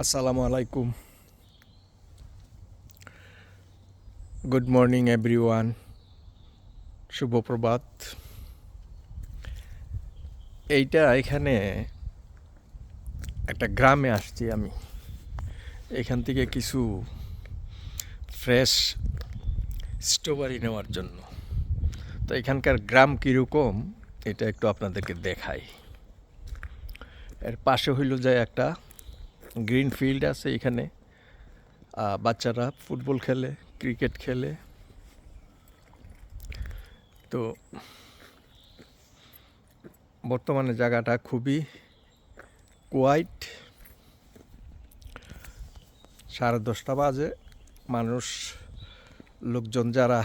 আসসালামু আলাইকুম। Good morning everyone. শুভ প্রভাত। এখানে একটা গ্রামে আসছি আমি। এখান থেকে কিছু ফ্রেশ স্ট্রবেরি নেওয়ার জন্য। তো এখানকার গ্রাম কীরকম এটা একটু আপনাদেরকে দেখাই। এর পাশে হইল যে একটা গ্রিন ফিল্ড আছে। এখানে বাচ্চারা ফুটবল খেলে, ক্রিকেট খেলে। তো বর্তমানে জায়গাটা খুবই কোয়াইট। 10:30 বাজে। লোকজন যারা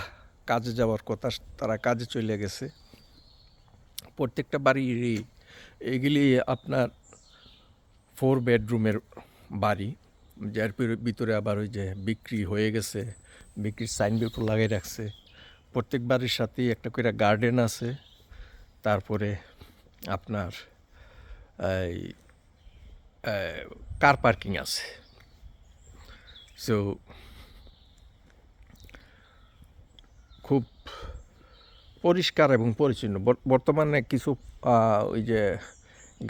কাজে যাওয়ার কথা তারা কাজে চলে গেছে। প্রত্যেকটা বাড়িরই এগুলি আপনার 4 বেডরুমের বাড়ি, যার ভিতরে আবার ওই যে বিক্রি হয়ে গেছে, বিক্রির সাইনবোর্ড লাগিয়ে রাখছে। প্রত্যেক বাড়ির সাথেই একটা করে গার্ডেন আছে। তারপরে আপনার এই কার পার্কিং আছে। সো খুব পরিষ্কার এবং পরিচ্ছন্ন। বর্তমানে কিছু ওই যে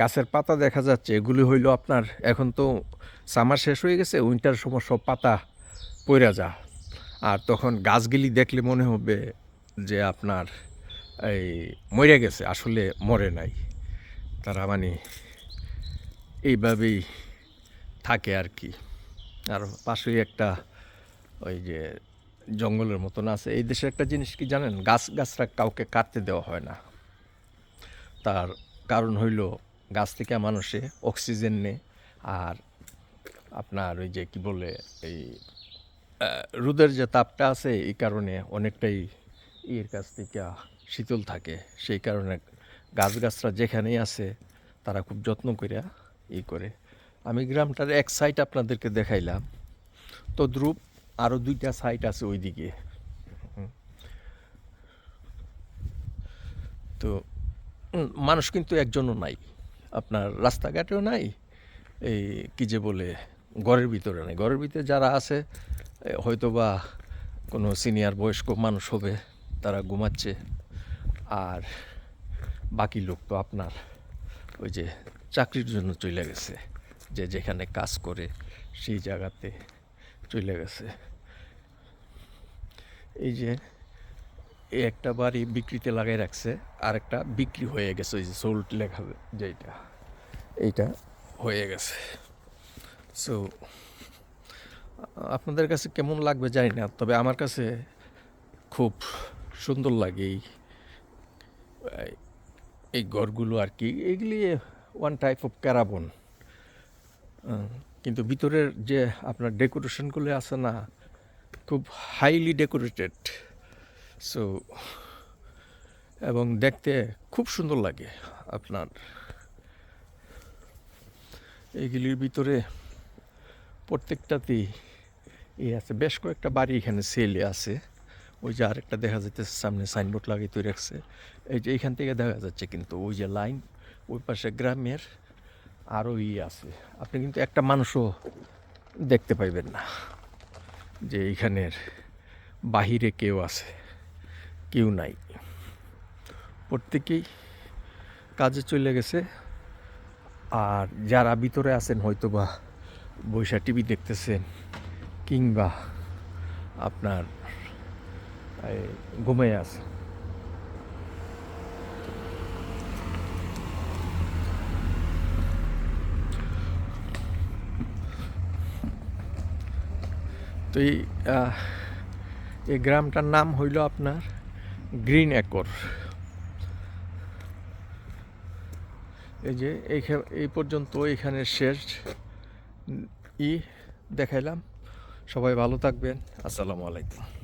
গাছের পাতা দেখা যাচ্ছে, এগুলি হইল আপনার, এখন তো সামার শেষ হয়ে গেছে, উইন্টার সময় সব পাতা পইরা যা। আর তখন গাছগুলি দেখলে মনে হবে যে আপনার এই মরে গেছে, আসলে মরে নাই। তারা মানে এইভাবেই থাকে আর কি। আর পাশেই একটা ওই যে জঙ্গলের মতন আছে। এই দেশের একটা জিনিস কি জানেন, গাছরা কাউকে কাটতে দেওয়া হয় না। তার কারণ হইল গাছ থেকে মানুষে অক্সিজেন নেয়। আর আপনার ওই যে কি বলে এই রোদের যে তাপটা আছে, এই কারণে অনেকটাই এর কাছ থেকে শীতল থাকে। সেই কারণে গাছরা যেখানেই আছে তারা খুব যত্ন করে করে। আমি গ্রামটার এক সাইড আপনাদেরকে দেখাইলাম, তদ্রূপ আরও 2টা সাইট আছে ওইদিকে। তো মানুষ কিন্তু একজনও নাই, আপনার রাস্তাঘাটেও নাই, এই কী যে বলে ঘরের ভিতরে নাই। ঘরের ভিতরে যারা আছে হয়তো বা কোনো সিনিয়র বয়স্ক মানুষ হবে, তারা ঘুমাচ্ছে। আর বাকি লোক তো আপনার ওই যে চাকরির জন্য চলে গেছে, যে যেখানে কাজ করে সেই জায়গাতে চলে গেছে। এই যে একটা বাড়ি বিক্রিতে লাগাই রাখছে, আর একটা বিক্রি হয়ে গেছে, ওই যে সোল্ড লেখা যেটা, এইটা হয়ে গেছে। সো আপনাদের কাছে কেমন লাগবে জানি না, তবে আমার কাছে খুব সুন্দর লাগে এই ঘরগুলো আর কি। এগুলি ওয়ান টাইপ অফ ক্যারাবন, কিন্তু ভিতরের যে আপনার ডেকোরেশনগুলো আছে না, খুব হাইলি ডেকোরেটেড। সো এবং দেখতে খুব সুন্দর লাগে আপনার। এইগুলির ভিতরে প্রত্যেকটাতেই আছে। বেশ কয়েকটা বাড়ি এখানে সেলে আছে। ওই যে আরেকটা দেখা যাচ্ছে সামনে সাইনবোর্ড লাগিয়ে তৈরি রাখছে। এই যে এইখান থেকে দেখা যাচ্ছে কিন্তু ওই যে লাইন, ওই পাশে গ্রামের আরও আছে। আপনি কিন্তু একটা মানুষও দেখতে পাইবেন না যে এইখানের বাহিরে কেউ আছে, কেউ নাই। প্রত্যেকেই কাজে চলে গেছে। আর যারা ভিতরে আছেন হয়তো বা বৈশা টিভি দেখতেছেন, কিংবা আপনার ঘুমিয়ে আছে। তো এই গ্রামটার নাম হইল আপনার গ্রিন একর। এই যে এই পর্যন্ত এখানে শেষ দেখাইলাম। সবাই ভালো থাকবেন। আসসালামু আলাইকুম।